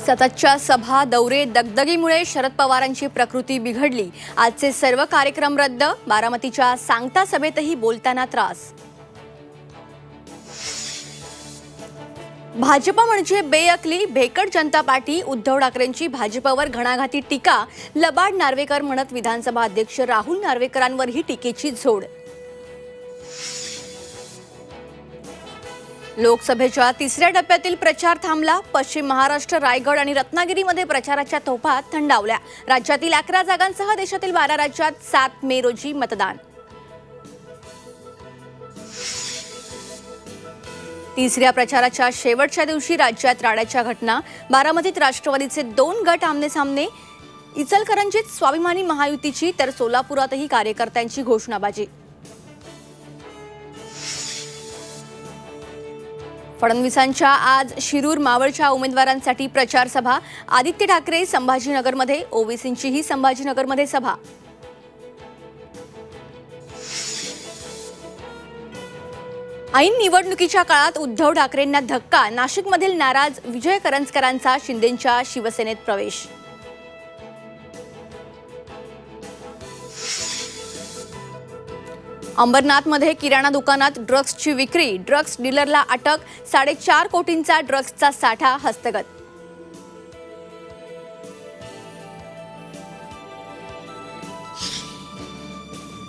सततच्या सभा दौरे दगदगीमुळे शरद पवारांची प्रकृती बिघडली। आजचे सर्व कार्यक्रम रद्द। बारामतीच्या सांगता सभेतही बोलताना त्रास। भाजप म्हणजे बेअकली, भेकड जनता पार्टी। उद्धव ठाकरेंची भाजपवर घणाघाती टीका। लबाड नार्वेकर म्हणत विधानसभा अध्यक्ष राहुल नार्वेकरांवरही टीकेची झोड। लोकसभेच्या तिसऱ्या टप्प्यातील प्रचार थांबला। पश्चिम महाराष्ट्र, रायगड आणि रत्नागिरीमध्ये प्रचाराच्या तोफा थंडावल्या। राज्यातील 11 जागांसह देशातील 12 राज्यात 7 मे रोजी मतदान। तिसऱ्या प्रचाराच्या शेवटच्या दिवशी राज्यात राड्याच्या घटना। बारामतीत राष्ट्रवादीचे 2 गट आमने-सामने। इचलकरंजीत स्वाभिमानी महायुतीची तर सोलापुरातही कार्यकर्त्यांची घोषणाबाजी। फडणवीसांच्या आज शिरूर मावळच्या उमेदवारांसाठी प्रचार सभा। आदित्य ठाकरे संभाजीनगरमध्ये, ओबीसींचीही संभाजीनगरमध्ये सभा। ऐन निवडणुकीच्या काळात उद्धव ठाकरेंना धक्का। नाशिकमधील नाराज विजय करंजकरांचा शिंदेंच्या शिवसेनेत प्रवेश। अंबरनाथमध्ये किराणा दुकानात ड्रग्सची विक्री। ड्रग्स डीलरला अटक। 4.5 कोटींचा ड्रग्सचा साठा हस्तगत।